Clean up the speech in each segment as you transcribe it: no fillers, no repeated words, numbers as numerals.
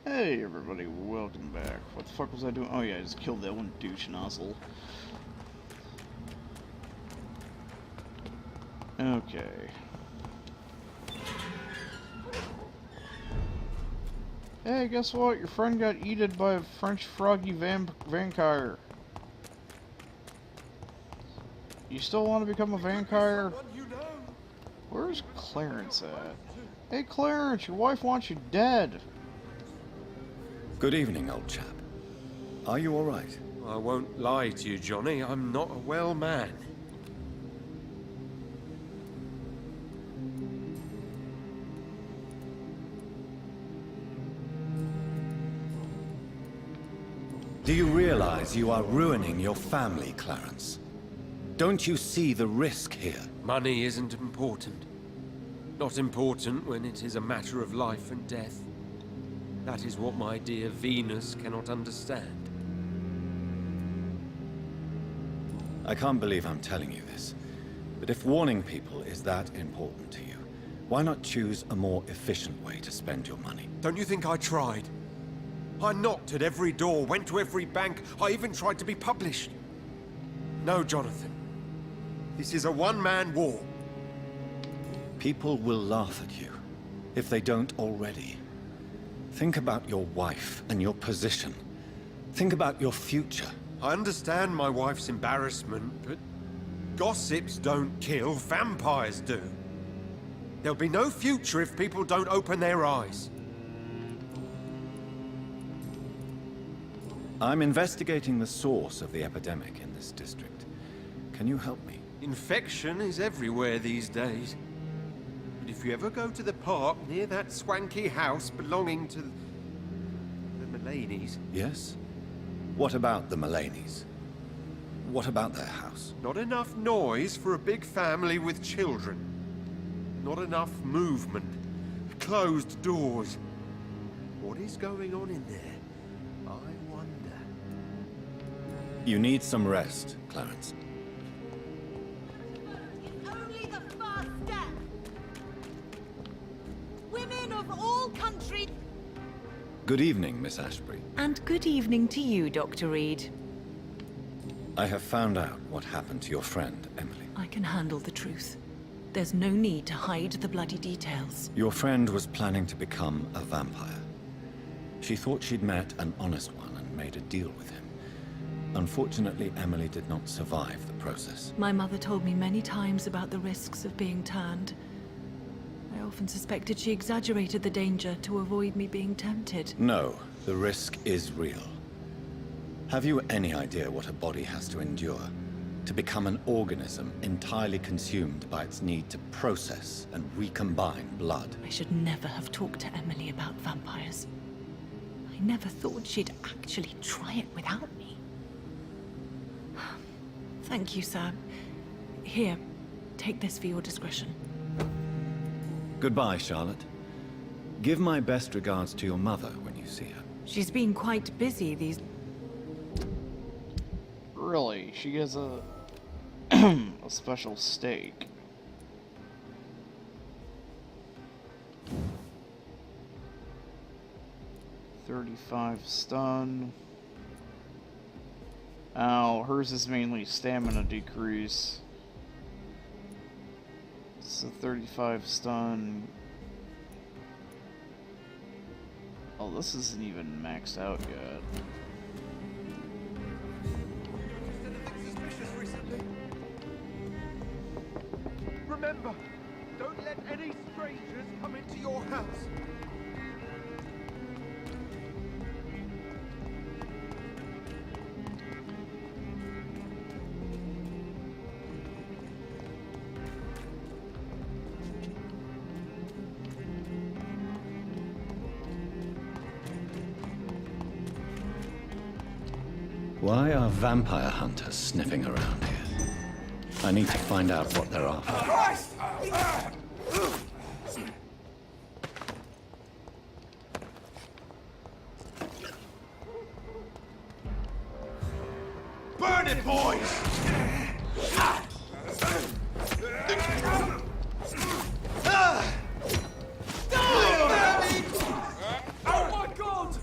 Hey everybody, welcome back. What the fuck was I doing? Oh yeah, I just killed that one douche nozzle. Okay. Hey, guess what? Your friend got eaten by a French froggy vampire. You still want to become a vampire? Where's Clarence at? Hey Clarence, your wife wants you dead. Good evening, old chap. Are you all right? I won't lie to you, Johnny. I'm not a well man. Do you realize you are ruining your family, Clarence? Don't you see the risk here? Money isn't important. Not important when it is a matter of life and death. That is what my dear Venus cannot understand. I can't believe I'm telling you this, but if warning people is that important to you, why not choose a more efficient way to spend your money? Don't you think I tried? I knocked at every door, went to every bank, I even tried to be published. No, Jonathan. This is a one-man war. People will laugh at you, if they don't already. Think about your wife and your position. Think about your future. I understand my wife's embarrassment, but gossips don't kill, vampires do. There'll be no future if people don't open their eyes. I'm investigating the source of the epidemic in this district. Can you help me? Infection is everywhere these days. But if you ever go to the park near that swanky house belonging to the Mullaneys... Yes? What about the Mullaneys? What about their house? Not enough noise for a big family with children. Not enough movement. Closed doors. What is going on in there? I wonder. You need some rest, Clarence. It's only the first step. Women of all countries. Good evening, Miss Ashbury. And good evening to you, Dr. Reed. I have found out what happened to your friend, Emily. I can handle the truth. There's no need to hide the bloody details. Your friend was planning to become a vampire. She thought she'd met an honest one and made a deal with him. Unfortunately, Emily did not survive the process. My mother told me many times about the risks of being turned. I often suspected she exaggerated the danger to avoid me being tempted. No, the risk is real. Have you any idea what a body has to endure to become an organism entirely consumed by its need to process and recombine blood? I should never have talked to Emily about vampires. I never thought she'd actually try it without me. Thank you, sir. Here, take this for your discretion. Goodbye, Charlotte. Give my best regards to your mother when you see her. She's been quite busy these... Really? She gets a a special steak. $35 stun. Oh, hers is mainly stamina decrease. So 35 stun. Oh, this isn't even maxed out yet. Remember, don't let any strangers come into your house. Why are vampire hunters sniffing around here? I need to find out what they're after. Burn it, boys! Oh my God!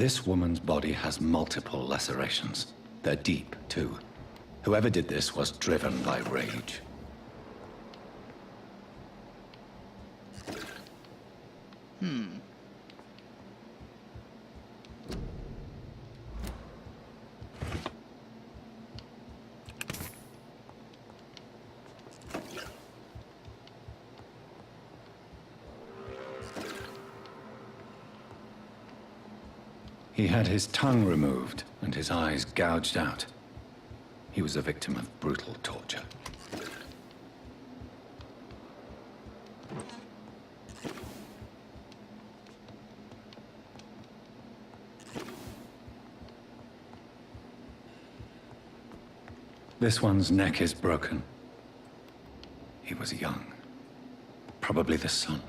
This woman's body has multiple lacerations. They're deep, too. Whoever did this was driven by rage. He had his tongue removed and his eyes gouged out. He was a victim of brutal torture. This one's neck is broken. He was young. Probably the son.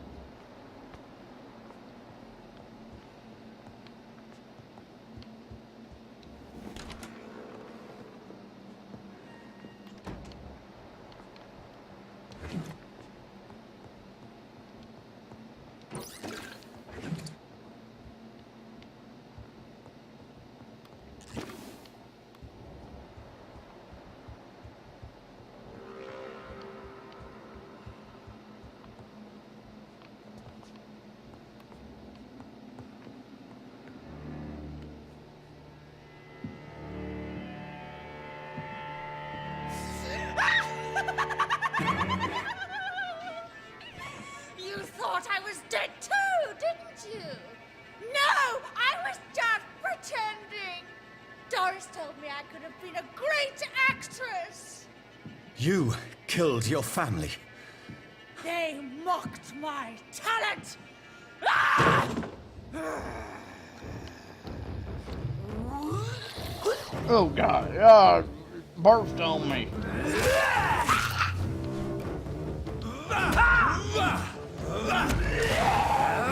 You thought I was dead too, didn't you? No, I was just pretending. Doris told me I could have been a great actress. You killed your family. They mocked my talent. Oh god, barfed on me.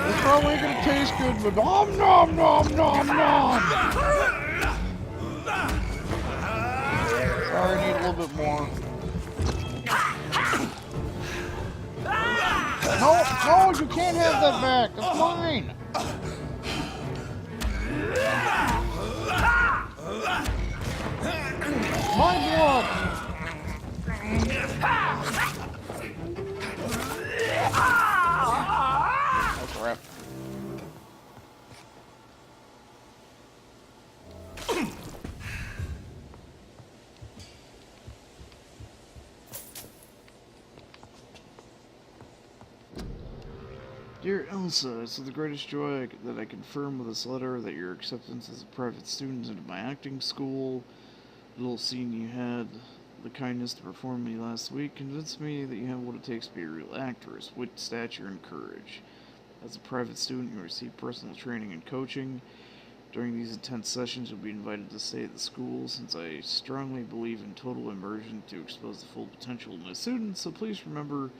It's probably gonna taste good, but nom nom nom nom nom. Sorry, I need a little bit more. No, no, you can't have that back. That's mine. My blood. Oh crap. Dear Elsa, it's with the greatest joy that I confirm with this letter that your acceptance as a private student into my acting school, the little scene you had, the kindness to perform me last week, convinced me that you have what it takes to be a real actress, wit, stature, and courage. As a private student, you receive personal training and coaching. During these intense sessions, you'll be invited to stay at the school, since I strongly believe in total immersion to expose the full potential of my students, so please remember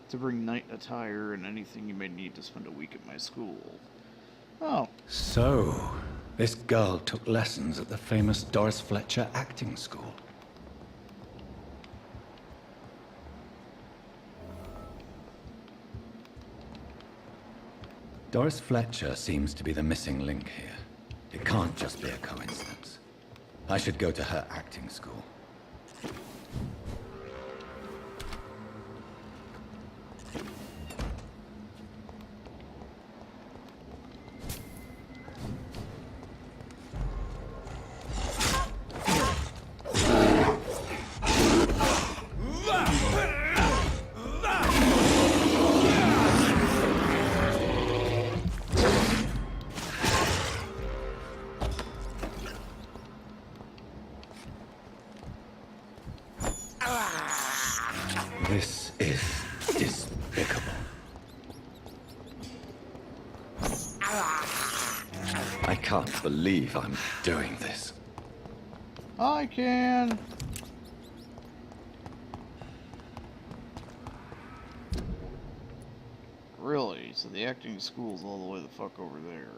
to bring night attire and anything you may need to spend a week at my school. Oh. So, this girl took lessons at the famous Doris Fletcher acting school. Doris Fletcher seems to be the missing link here. It can't just be a coincidence. I should go to her acting school. This is despicable. I can't believe I'm doing this. I can. Really? So the acting school's all the way the fuck over there.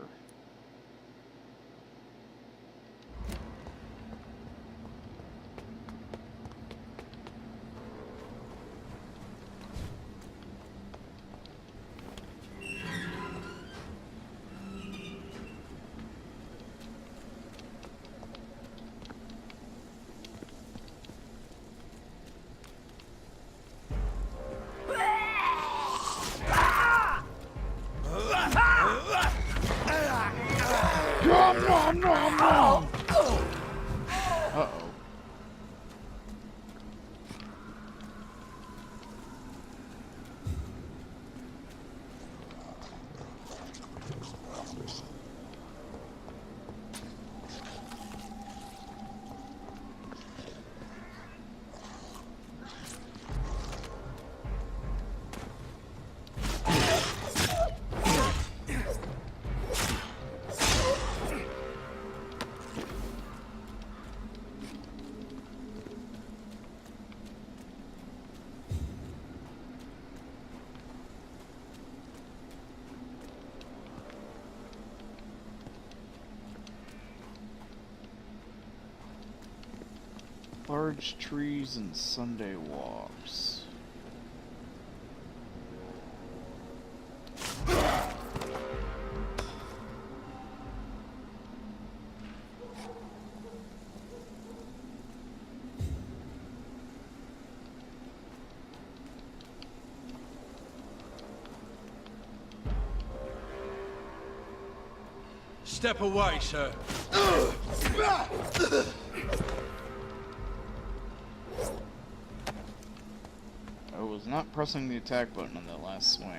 Large trees and Sunday walks. Step away, sir. I was not pressing the attack button on that last swing.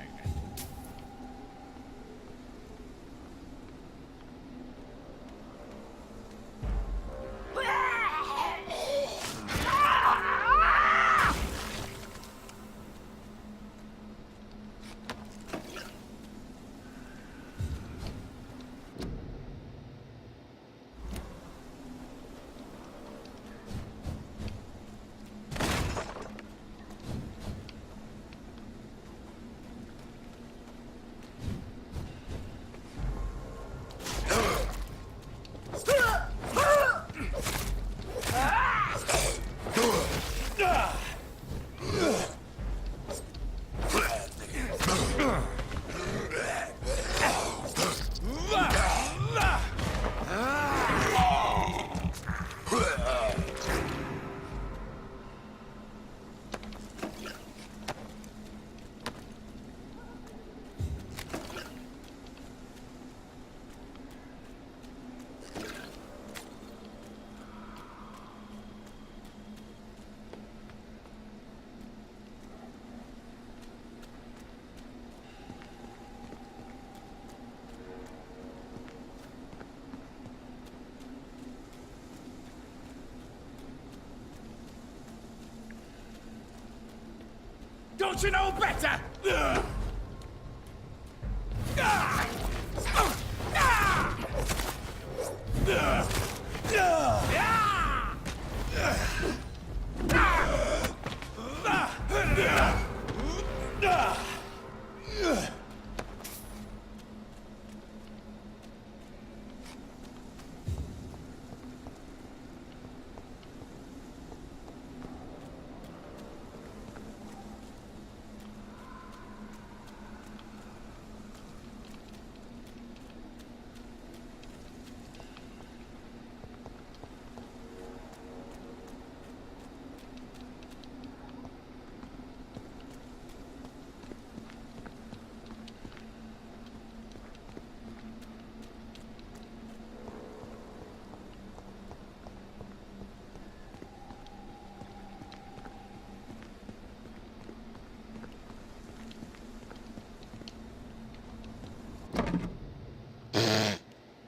Don't you know better?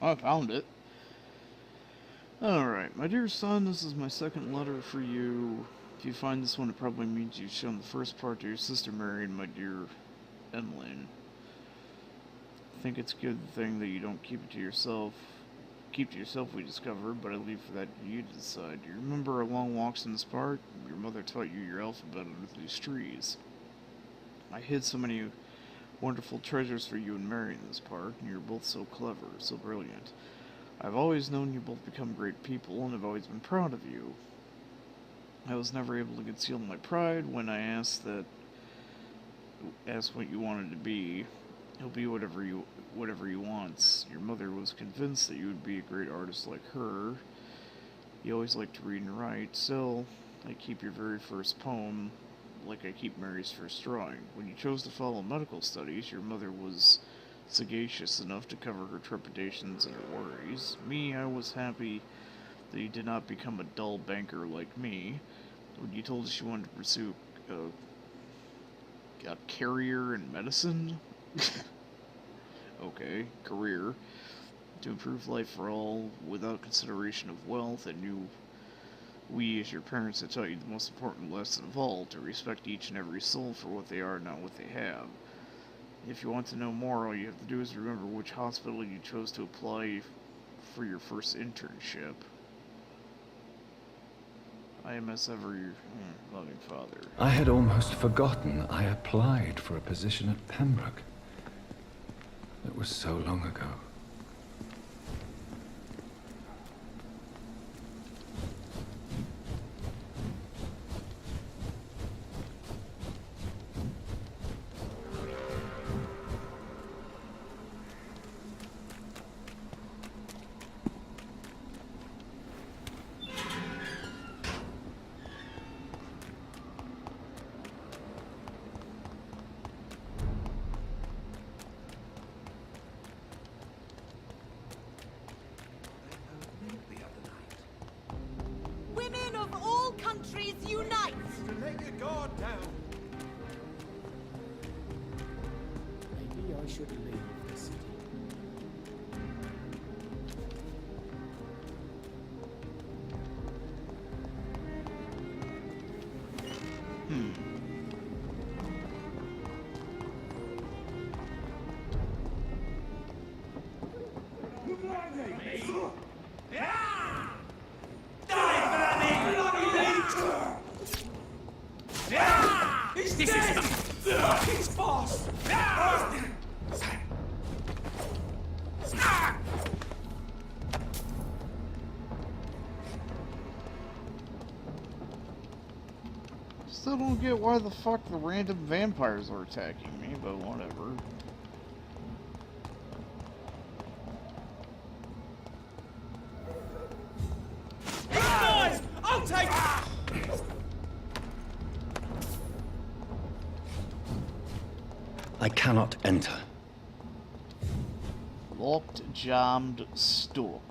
I found it. Alright, my dear son, this is my second letter for you. If you find this one, it probably means you've shown the first part to your sister Mary and my dear Emmeline. I think it's a good thing that you don't keep it to yourself. Keep to yourself, we discovered, but I leave for that to you to decide. Do you remember our long walks in this park? Your mother taught you your alphabet under these trees. I hid so many wonderful treasures for you and Mary in this park, and you're both so clever, so brilliant. I've always known you both become great people, and I've always been proud of you. I was never able to conceal my pride when I asked what you wanted to be. He'll be whatever he wants. Your mother was convinced that you would be a great artist like her. You always liked to read and write. Still, I keep your very first poem like I keep Mary's first drawing. When you chose to follow medical studies, your mother was sagacious enough to cover her trepidations and her worries. Me, I was happy that you did not become a dull banker like me. When you told us you wanted to pursue a career in medicine, okay, career, to improve life for all without consideration of wealth, and we as your parents had taught you the most important lesson of all, to respect each and every soul for what they are, not what they have. If you want to know more, all you have to do is remember which hospital you chose to apply for your first internship. I am as ever your loving father. I had almost forgotten I applied for a position at Pembroke. It was so long ago. should leave the city. Still don't get why the fuck the random vampires are attacking me, but whatever. Boys! I'll take... I cannot enter. Locked, jammed, stuck.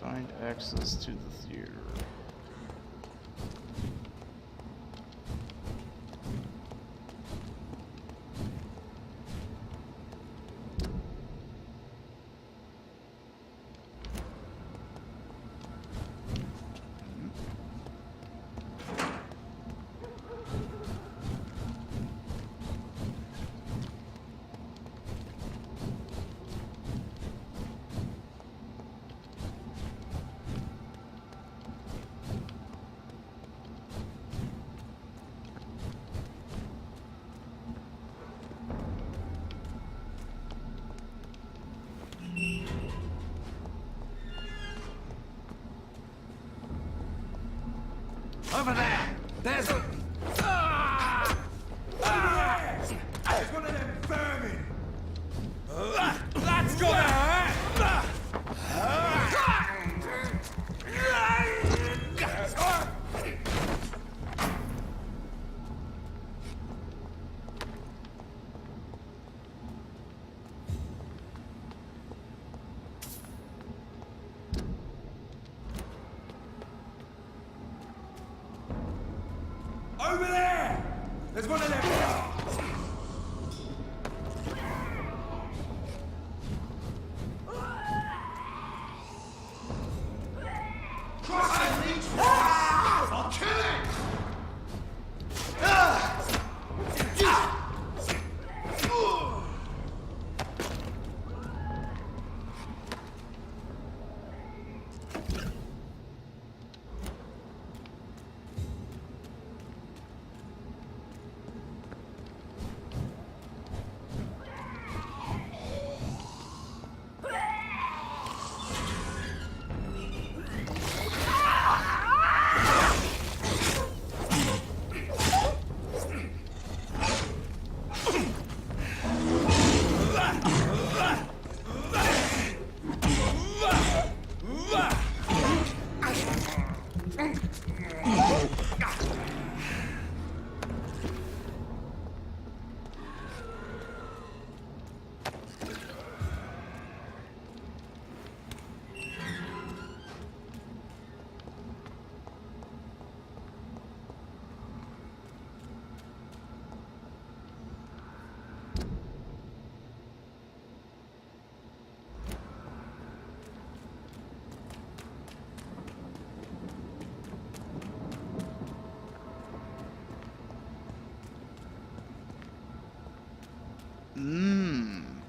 Find access to the theater. Over there! There's a... There's one of them vermin! That's gonna hurt! Over there! There's one of them! I'll kill it!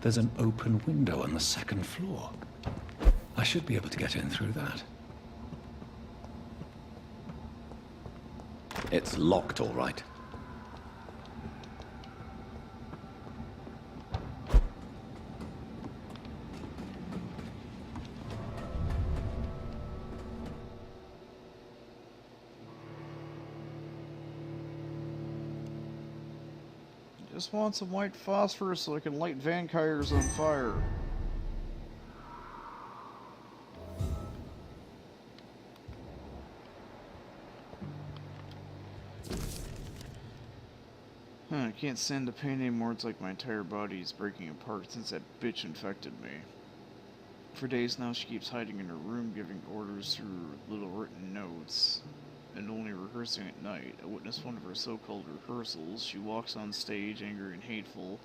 There's an open window on the second floor. I should be able to get in through that. It's locked, all right. Just want some white phosphorus so I can light vampires on fire. I can't stand the pain anymore. It's like my entire body is breaking apart since that bitch infected me. For days now, she keeps hiding in her room, giving orders through little written notes. and only rehearsing at night. I witnessed one of her so-called rehearsals. She walks on stage, angry and hateful,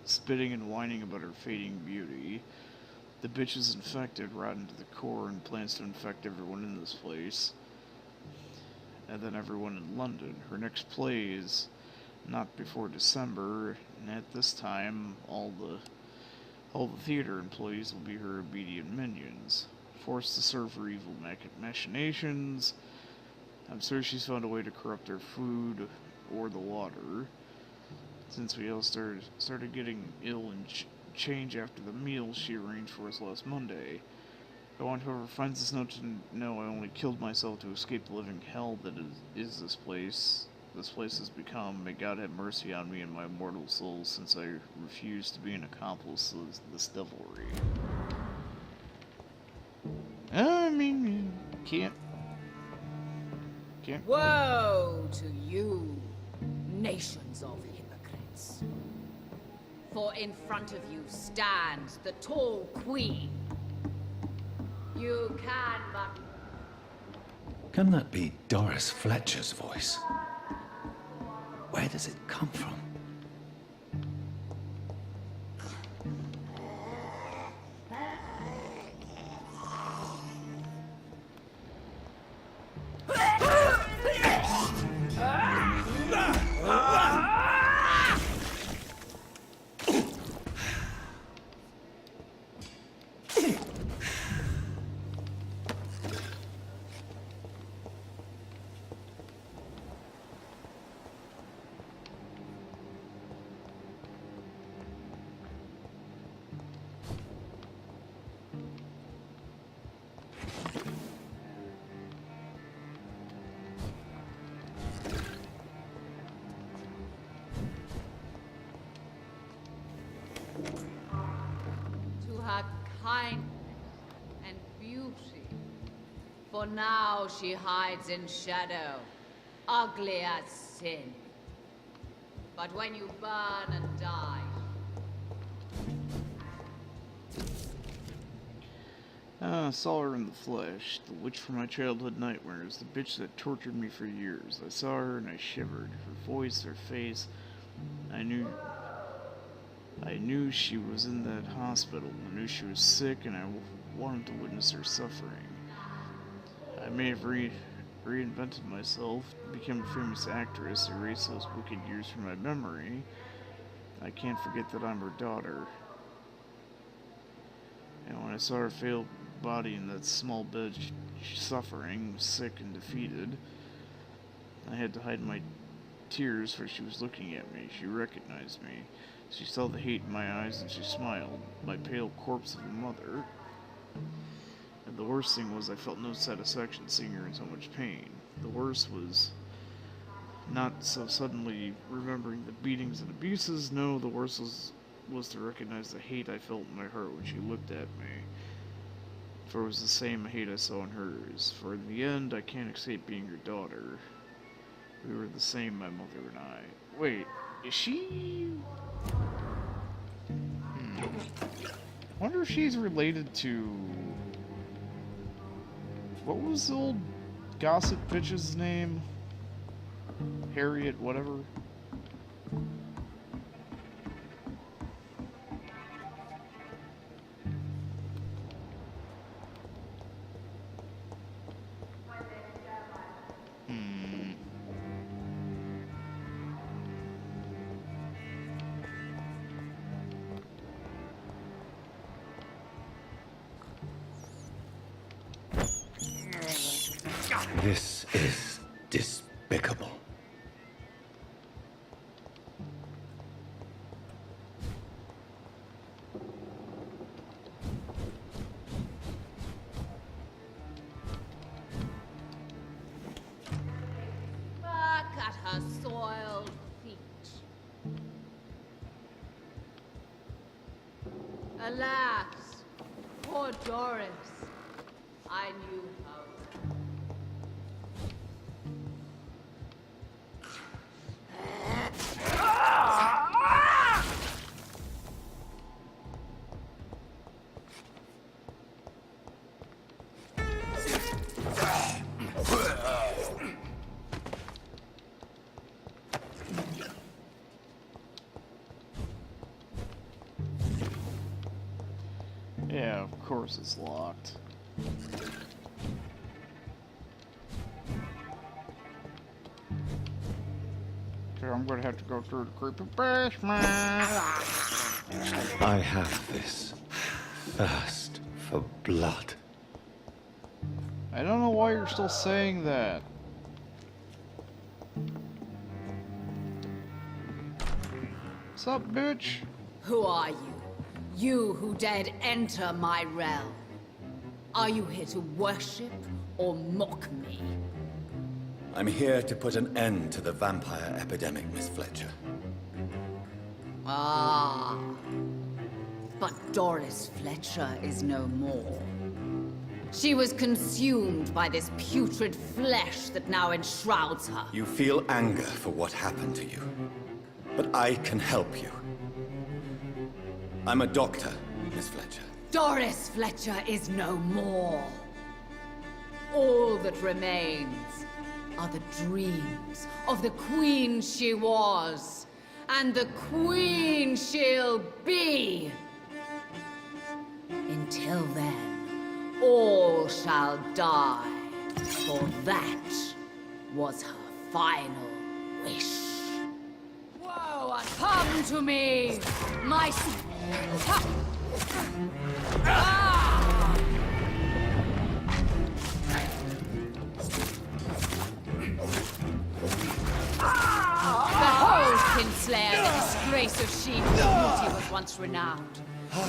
spitting and whining about her fading beauty. The bitch is infected, rotten to the core, and plans to infect everyone in this place. And then everyone in London. Her next play is not before December, and at this time, all the theater employees will be her obedient minions, forced to serve her evil machinations. I'm sure she's found a way to corrupt their food or the water. Since we all started getting ill and change after the meal she arranged for us last Monday. I want whoever finds this note to know I only killed myself to escape the living hell that is this place. This place has become. May God have mercy on me and my mortal soul, since I refuse to be an accomplice of this devilry. I mean, can't. Woe to you, nations of hypocrites. For in front of you stands the tall queen. You can but... Can that be Doris Fletcher's voice? Where does it come from? To her kindness and beauty. For now she hides in shadow, ugly as sin. But when you burn and die, Saw her in the flesh, the witch from my childhood nightmares, the bitch that tortured me for years. I saw her and I shivered. Her voice, her face. I knew she was in that hospital. I knew she was sick, and I wanted to witness her suffering. I may have reinvented myself, become a famous actress, erase those wicked years from my memory. I can't forget that I'm her daughter. And when I saw her failed body in that small bed, suffering, sick and defeated, I had to hide my tears, for she was looking at me. She recognized me. She saw the hate in my eyes and she smiled, my pale corpse of a mother. And the worst thing was I felt no satisfaction seeing her in so much pain. The worst was not so suddenly remembering the beatings and abuses. No, the worst was to recognize the hate I felt in my heart when she looked at me. For it was the same hate I saw in hers. For in the end, I can't escape being her daughter. We were the same, my mother and I. Wait, is she... I wonder if she's related to... What was the old gossip bitch's name? Harriet, whatever. This is despicable. back at her soiled feet. Alas, poor Doris. I knew her well. Yeah, of course it's locked. Okay, I'm gonna have to go through the creepy basement. I have this thirst for blood. I don't know why you're still saying that. What's up, bitch? Who are you? You who dared enter my realm. Are you here to worship or mock me? I'm here to put an end to the vampire epidemic, Miss Fletcher. Ah. But Doris Fletcher is no more. She was consumed by this putrid flesh that now enshrouds her. You feel anger for what happened to you. But I can help you. I'm a doctor, Miss Fletcher. Doris Fletcher is no more. All that remains are the dreams of the queen she was, and the queen she'll be. Until then, all shall die, for that was her final wish. Woe, come to me, my... Ah! Behold, Kinslayer, the disgrace of she whose beauty was once renowned.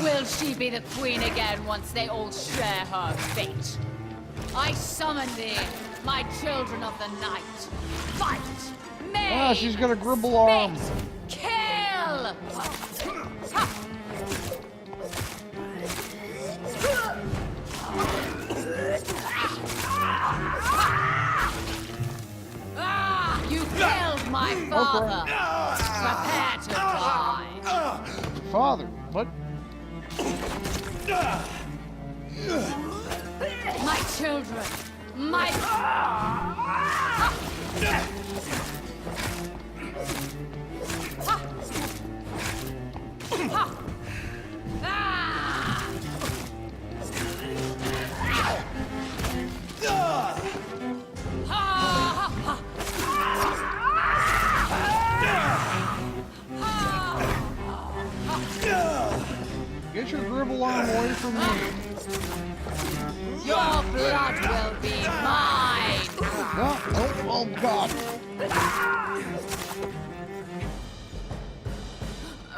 Will she be the queen again once they all share her fate? I summon thee, my children of the night. Fight! Maim! Ah, she's got a gribble arm. Kill! Ah! You killed my father! Prepare to die! Father, what? My children! My... Get your gribble arm away from me. Your blood will be mine! No, oh God.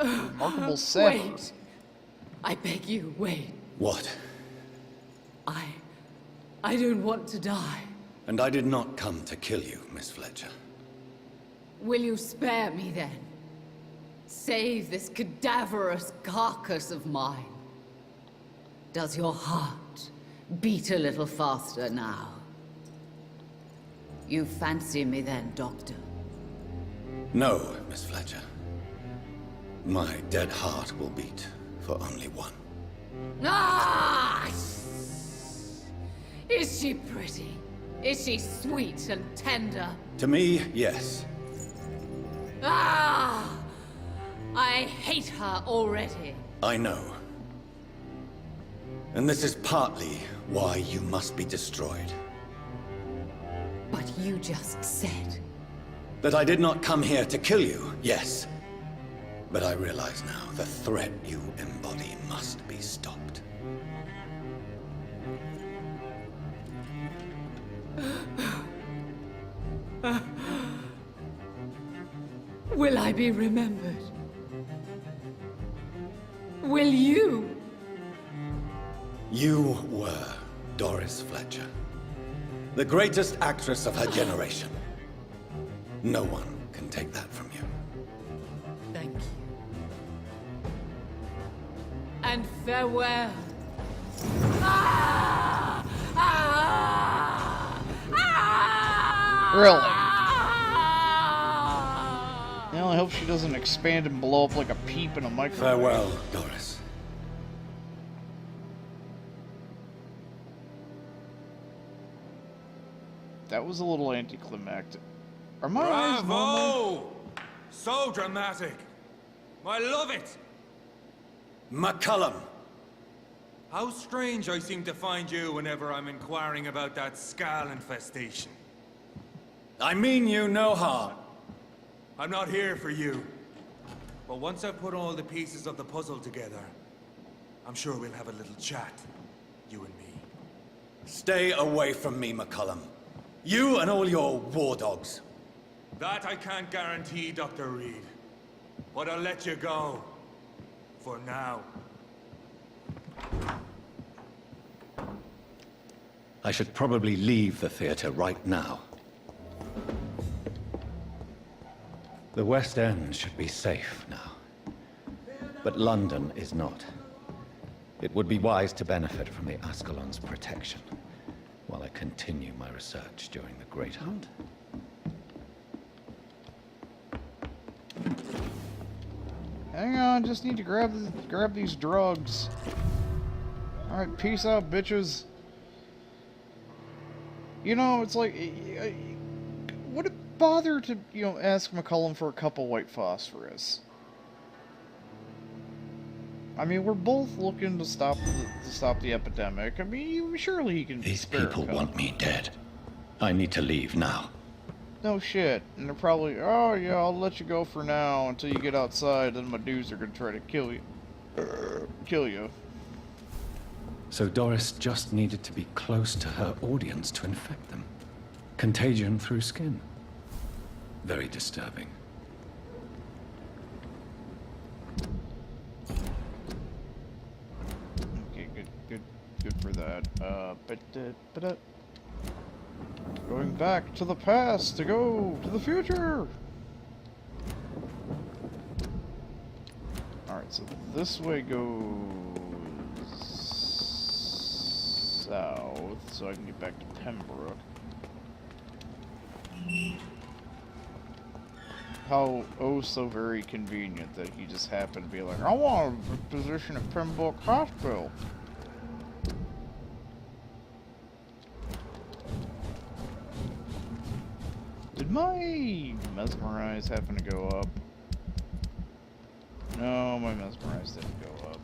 Remarkable set. Wait! I beg you, wait. What? I don't want to die. And I did not come to kill you, Miss Fletcher. Will you spare me then? Save this cadaverous carcass of mine. Does your heart beat a little faster now? You fancy me then, Doctor? No, Miss Fletcher. My dead heart will beat for only one. Ah! Is she pretty? Is she sweet and tender? To me, yes. Ah! I hate her already. I know. And this is partly why you must be destroyed. But you just said... That I did not come here to kill you, yes. But I realize now the threat you embody must be stopped. Will I be remembered? Will you? You were Doris Fletcher. The greatest actress of her generation. No one can take that from you. Thank you. And farewell. Ah! Ah! Ah! Really? I hope she doesn't expand and blow up like a peep in a microwave. Farewell, Doris. That was a little anticlimactic. Are my eyes normal? Bravo! So dramatic. I love it. McCullum! How strange I seem to find you whenever I'm inquiring about that Skal infestation. I mean you no harm. I'm not here for you. But once I've put all the pieces of the puzzle together, I'm sure we'll have a little chat, you and me. Stay away from me, McCullum. You and all your war dogs. That I can't guarantee, Dr. Reed. But I'll let you go. For now. I should probably leave the theater right now. The West End should be safe now. But London is not. It would be wise to benefit from the Ascalon's protection, while I continue my research during the Great Hunt. Hang on, just need to grab these drugs. Alright, peace out, bitches. You know, it's like, would it bother to, ask McCullum for a cup of white phosphorus? I mean, we're both looking to stop the epidemic. I mean, surely he can. These people want me dead. I need to leave now. No shit. And they're probably, oh yeah, I'll let you go for now until you get outside, then my dudes are gonna try to kill you. Kill you. So Doris just needed to be close to her audience to infect them. Contagion through skin. Very disturbing. Okay, good for that. Going back to the past to go to the future! Alright, so this way goes south, so I can get back to Pembroke. How oh so very convenient that he just happened to be like, I want a position at Pembroke Hospital. Did my mesmerize happen to go up? No, my mesmerize didn't go up.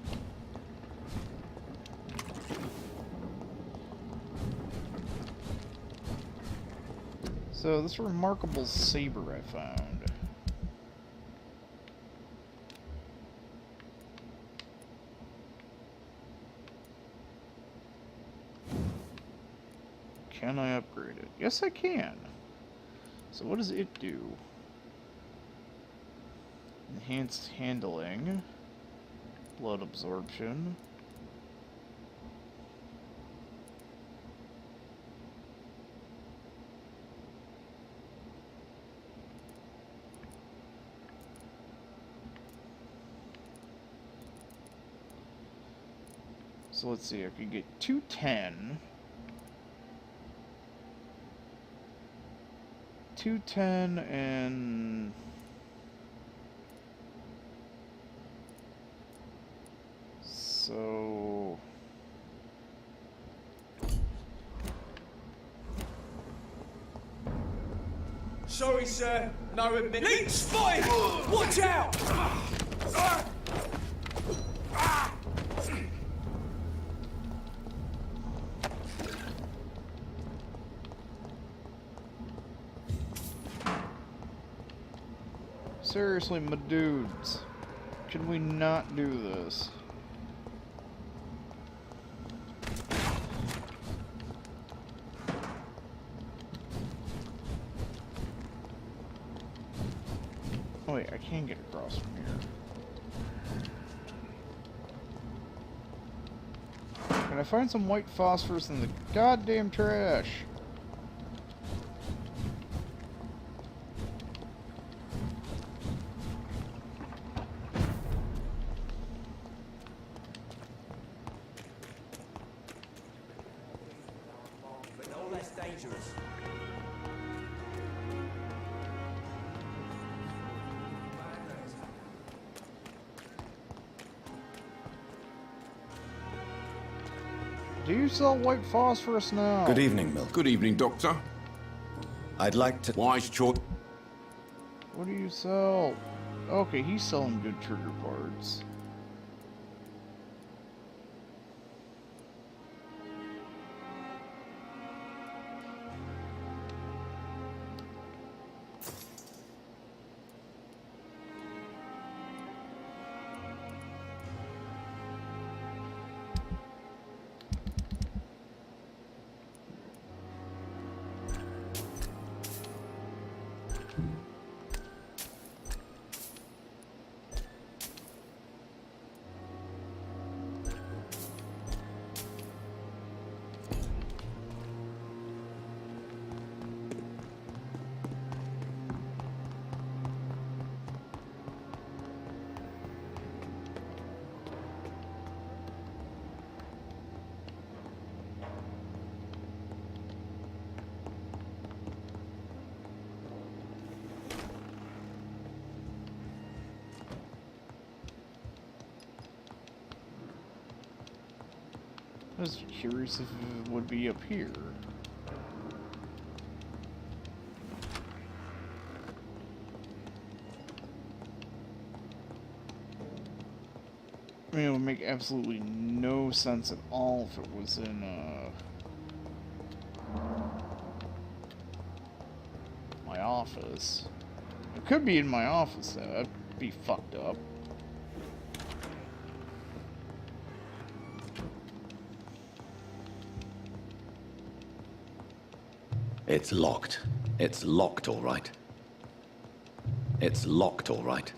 So this remarkable saber I found. Can I upgrade it? Yes, I can. So what does it do? Enhanced handling, blood absorption. So let's see, I could get 210. 210 and so Sorry, sir. No admit. Leech spotted! Watch out! seriously, my dudes, can we not do this? Oh wait, I can get across from here. Can I find some white phosphorus in the goddamn trash? But no less dangerous. Do you sell white phosphorus now? Good evening, Milk. Good evening, Doctor. I'd like to... Wise choice. What do you sell? Okay, he's selling good trigger parts. I was curious if it would be up here. I mean, it would make absolutely no sense at all if it was in, my office. It could be in my office, though. That'd be fucked up. It's locked. It's locked, all right. It's locked, all right.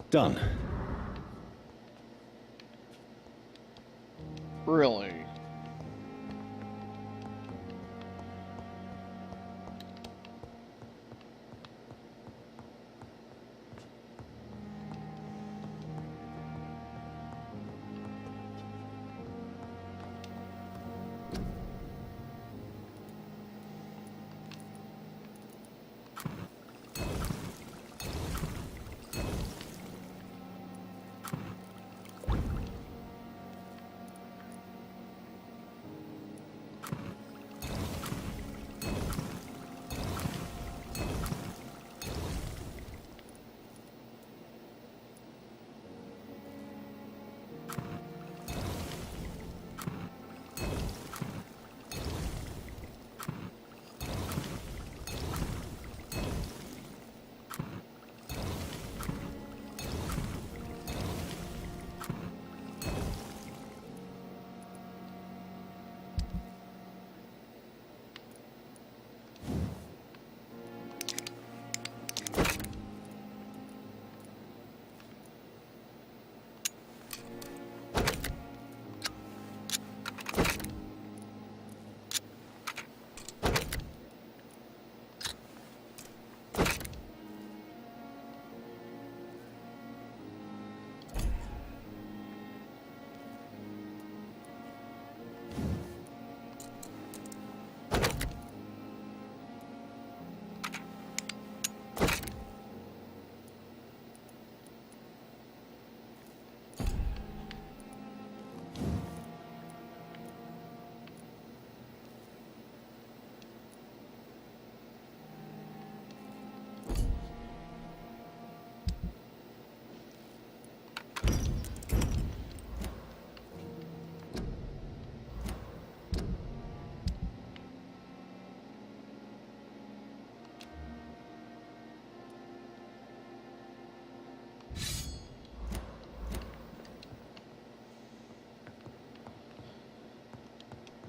Done. Really?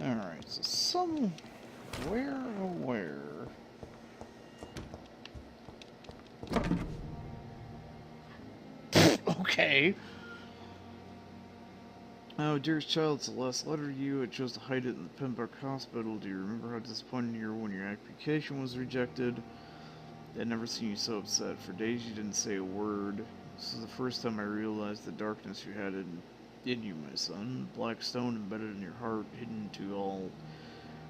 Alright, so somewhere. Okay. Oh, dearest child, it's the last letter to you. I chose to hide it in the Pembroke Hospital. Do you remember how disappointed you were when your application was rejected? I'd never seen you so upset. For days you didn't say a word. This is the first time I realized the darkness you had in you, my son. Black stone embedded in your heart, hidden to all,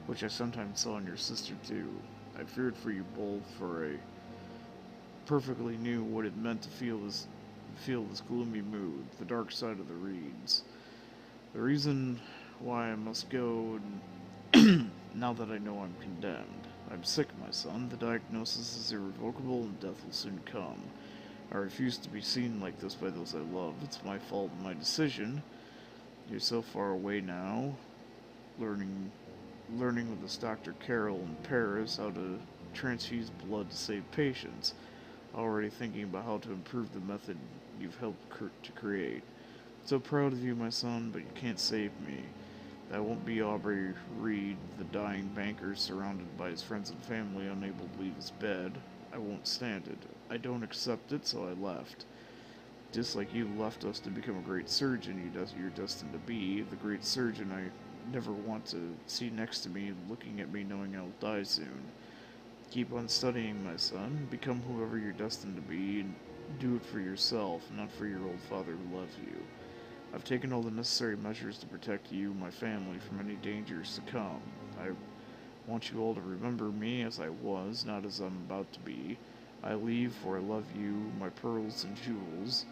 which I sometimes saw in your sister too. I feared for you both, for I perfectly knew what it meant to feel this gloomy mood, the dark side of the reeds. The reason why I must go, and now that I know I'm condemned. I'm sick, my son. The diagnosis is irrevocable, and death will soon come. I refuse to be seen like this by those I love. It's my fault and my decision. You're so far away now, learning with this Dr. Carroll in Paris how to transfuse blood to save patients. Already thinking about how to improve the method you've helped to create. So proud of you, my son, but you can't save me. That won't be Aubrey Reed, the dying banker surrounded by his friends and family, unable to leave his bed. I won't stand it. I don't accept it, so I left. Just like you left us to become a great surgeon you're destined to be, the great surgeon I never want to see next to me, looking at me knowing I'll die soon. Keep on studying, my son. Become whoever you're destined to be, and do it for yourself, not for your old father who loves you. I've taken all the necessary measures to protect you, my family, from any dangers to come. I want you all to remember me as I was, not as I'm about to be. I leave, for I love you, my pearls and jewels.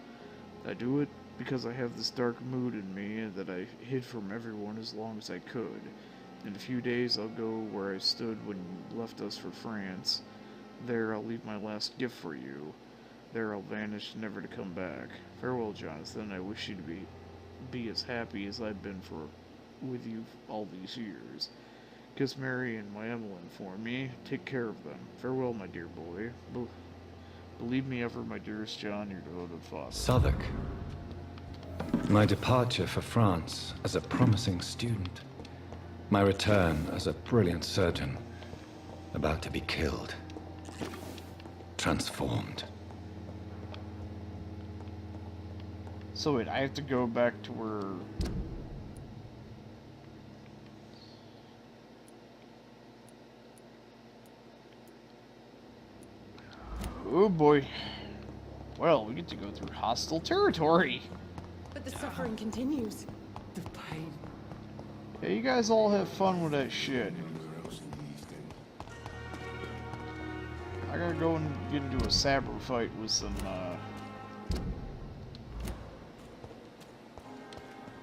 I do it because I have this dark mood in me that I hid from everyone as long as I could. In a few days I'll go where I stood when you left us for France. There I'll leave my last gift for you. There I'll vanish, never to come back. Farewell, Jonathan. I wish you to be as happy as I've been with you all these years. Kiss Mary and my Evelyn for me. Take care of them. Farewell, my dear boy. Believe me ever, my dearest John, your devoted father. Southwark. My departure for France as a promising student. My return as a brilliant surgeon. About to be killed. Transformed. So wait, I have to go back to where... Oh boy. Well, we get to go through hostile territory. But the suffering continues. The pain. Yeah, you guys all have fun with that shit. I gotta go and get into a saber fight with some,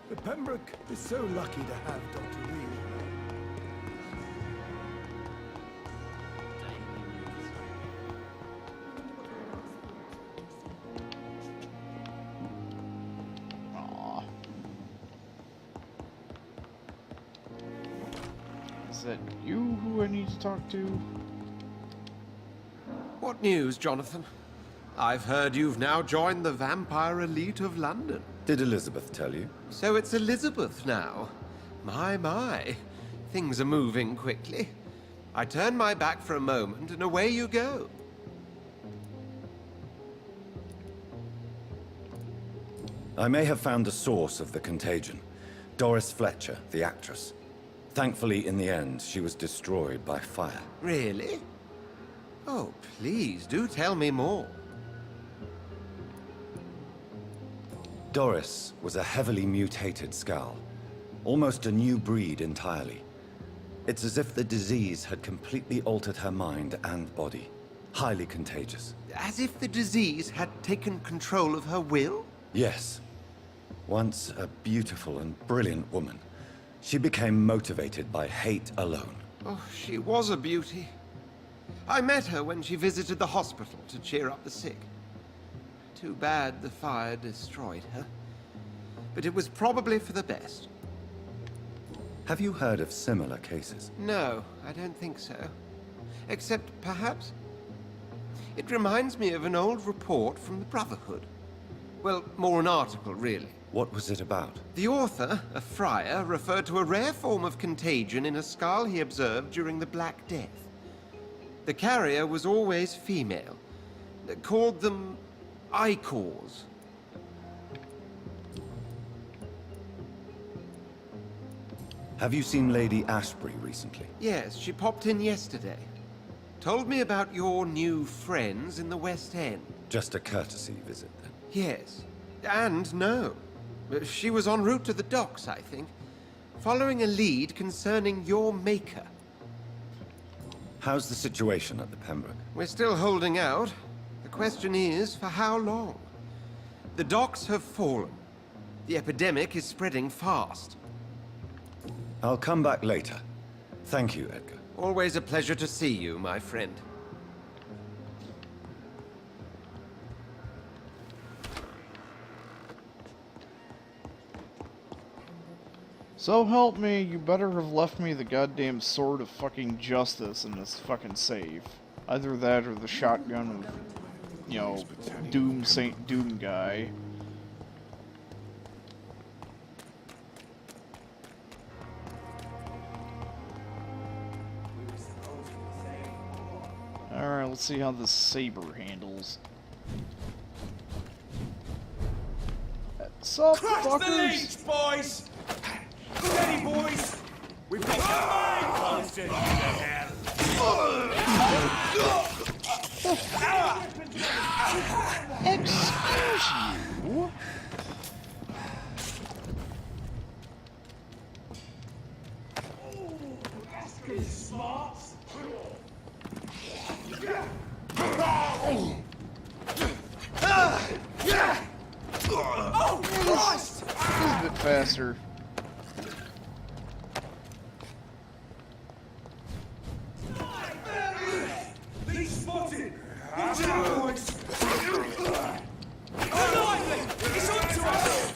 The Pembroke is so lucky to have Dr. Lee. Aw. Is that you who I need to talk to? What news, Jonathan? I've heard you've now joined the vampire elite of London. Did Elizabeth tell you? So it's Elizabeth now. My. Things are moving quickly. I turn my back for a moment and away you go. I may have found the source of the contagion. Doris Fletcher, the actress. Thankfully, in the end, she was destroyed by fire. Really? Oh, please, do tell me more. Doris was a heavily mutated skull. Almost a new breed entirely. It's as if the disease had completely altered her mind and body. Highly contagious. As if the disease had taken control of her will? Yes. Once a beautiful and brilliant woman, she became motivated by hate alone. Oh, she was a beauty. I met her when she visited the hospital to cheer up the sick. Too bad the fire destroyed her. But it was probably for the best. Have you heard of similar cases? No, I don't think so. Except, perhaps, it reminds me of an old report from the Brotherhood. Well, more an article, really. What was it about? The author, a friar, referred to a rare form of contagion in a skull he observed during the Black Death. The carrier was always female. They called them Icors. Have you seen Lady Ashbury recently? Yes, she popped in yesterday. Told me about your new friends in the West End. Just a courtesy visit, then? Yes. And no. She was en route to the docks, I think, following a lead concerning your maker. How's the situation at the Pembroke? We're still holding out. The question is, for how long? The docks have fallen. The epidemic is spreading fast. I'll come back later. Thank you, Edgar. Always a pleasure to see you, my friend. So help me, you better have left me the goddamn sword of fucking justice in this fucking safe. Either that or the shotgun of, you know, Doom Saint Doom guy. Alright, let's see how this saber handles. Sup, fuckers? boys! Steady, boys! We've got constant to hell! Excuse you? Oh, Christ! This is a bit faster. He's spotted! Watch out, boys! Lively! He's on to us!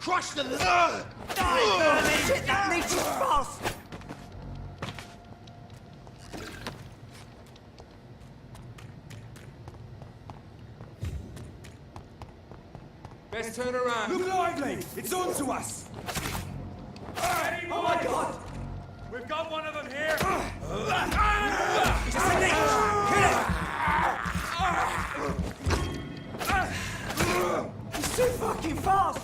Crush the... Shit, that leech is fast! Best turn around. Look lively! It's on to us! Oh my god! We've got one of them here! Just a leech! Hit it! He's too fucking fast!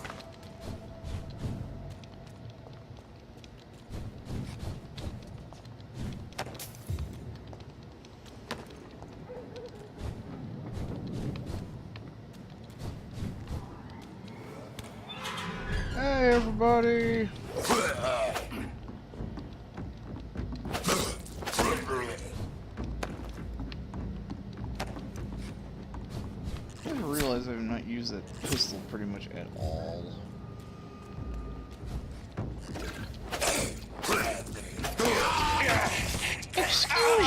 Hey, everybody! I didn't realize I've not used that pistol pretty much at all. Excuse you!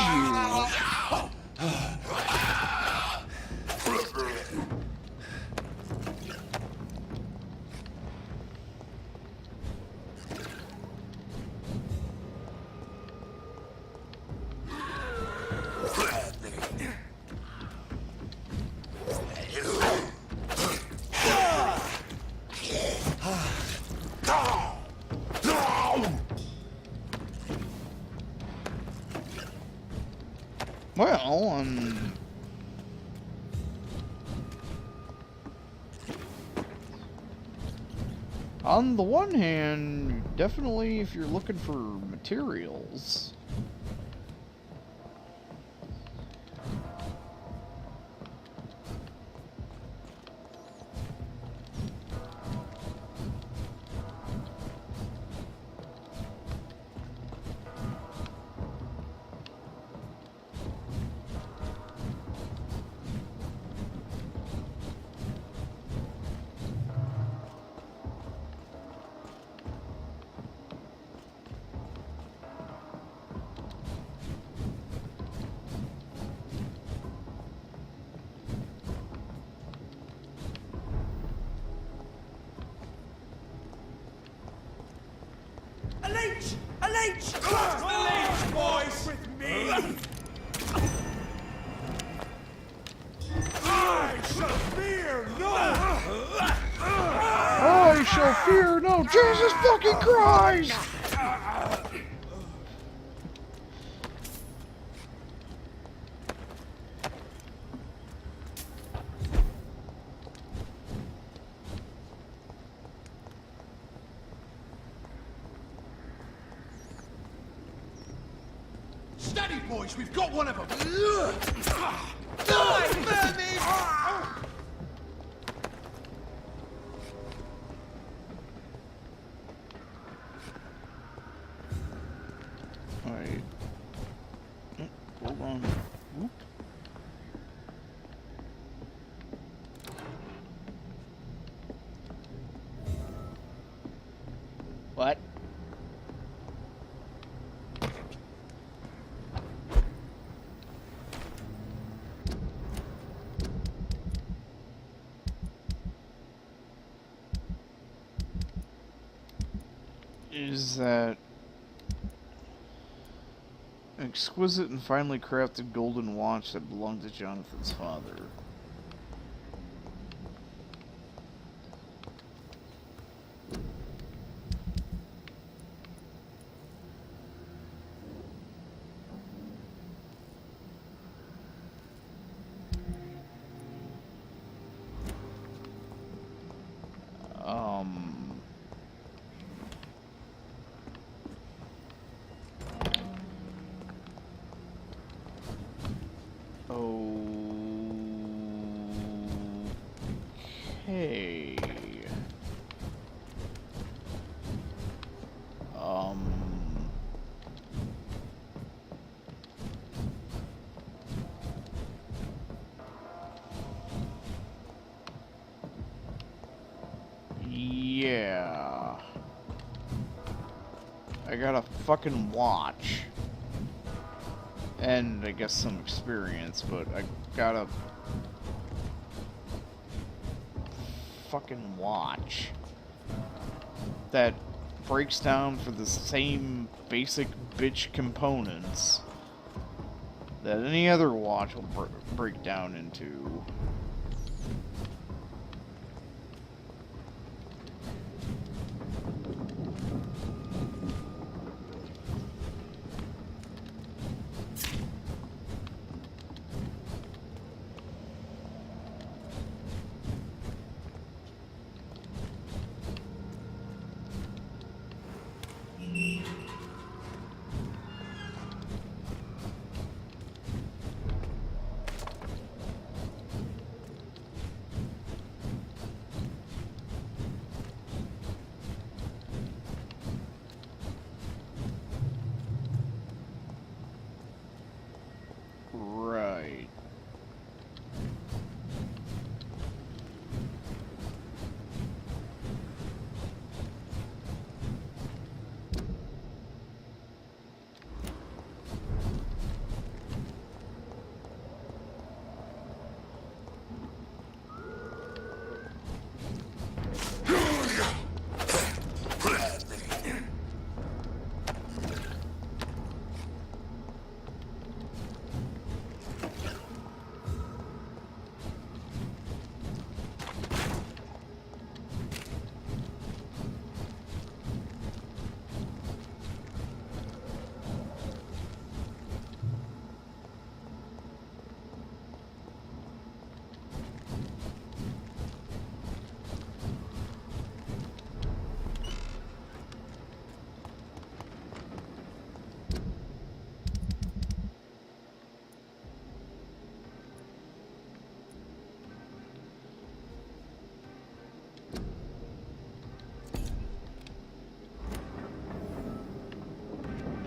Well, on the one hand, definitely if you're looking for materials. A leech! A leech! A leech, boys! With me! I shall fear no! I shall fear no Jesus fucking Christ! Steady, boys! We've got one of them! Die, vermin! Alright. Hold on. Whoop. What? Is that exquisite and finely crafted golden watch that belonged to Jonathan's father? I got a fucking watch. And I guess some experience, but I got a fucking watch that breaks down for the same basic bitch components that any other watch will break down into. Right.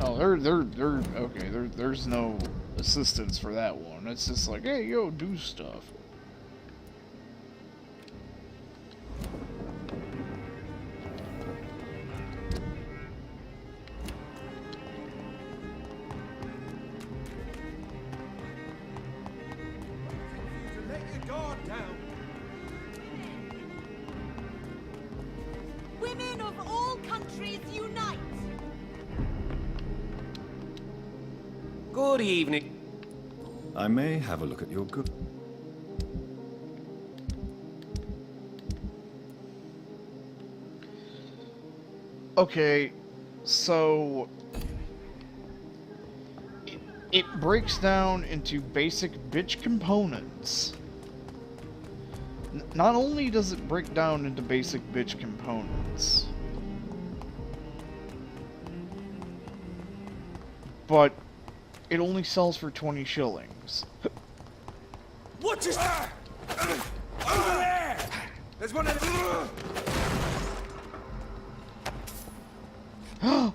Oh, they're okay. There's no assistance for that one. It's just like, hey, yo, do stuff. Let your guard down. Women of all countries unite! Good evening. I may have a look at your good. Okay, so it breaks down into basic bitch components. Not only does it break down into basic bitch components, but it only sells for 20 shillings. What is that? Over there! There's one of them.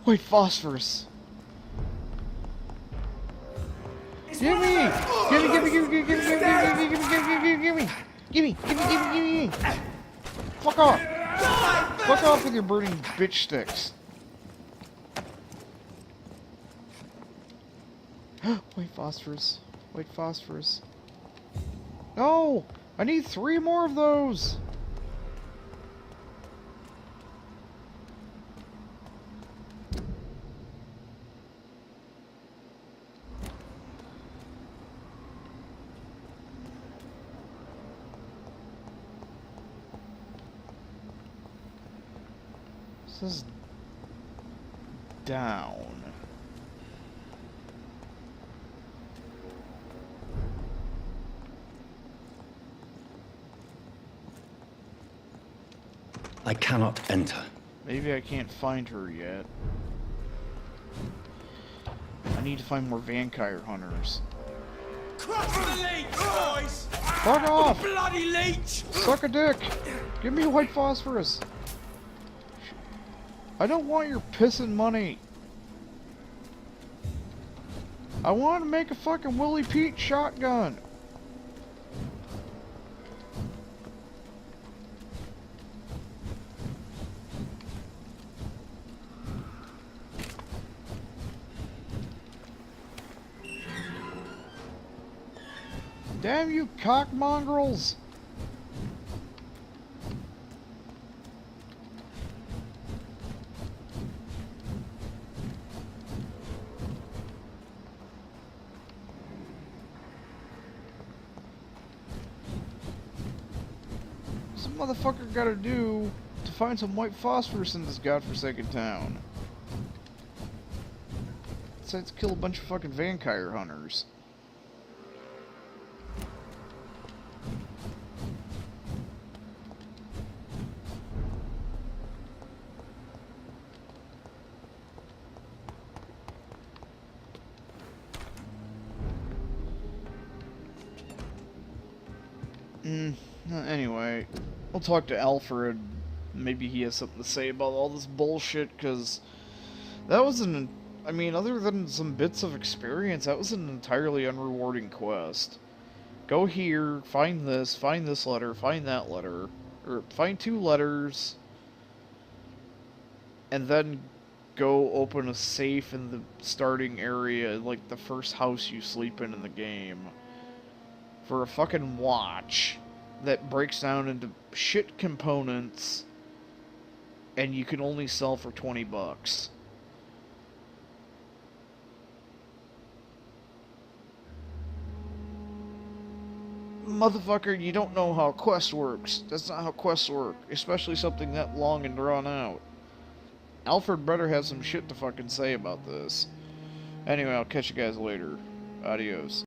Wait, phosphorus. Give me! Give me! Fuck off! Fuck off with your burning bitch sticks. White phosphorus. White phosphorus. No! I need 3 more of those! This is down. I cannot enter. Maybe I can't find her yet. I need to find more vampire hunters. Crush the leech, boys! Fuck off! Bloody leech! Suck a dick! Give me white phosphorus! I don't want your pissing money! I want to make a fucking Willie Pete shotgun! Damn you cock mongrels! What's a motherfucker gotta do to find some white phosphorus in this godforsaken town? Besides kill a bunch of fucking vampire hunters. Anyway, we'll talk to Alfred. Maybe he has something to say about all this bullshit, because that was an... I mean, other than some bits of experience, that was an entirely unrewarding quest. Go here, find this letter, find that letter, or find 2 letters, and then go open a safe in the starting area, like the first house you sleep in the game, for a fucking watch that breaks down into shit components, and you can only sell for 20 bucks. Motherfucker, you don't know how a quest works. That's not how quests work, especially something that long and drawn out. Alfred better has some shit to fucking say about this. Anyway, I'll catch you guys later. Adios.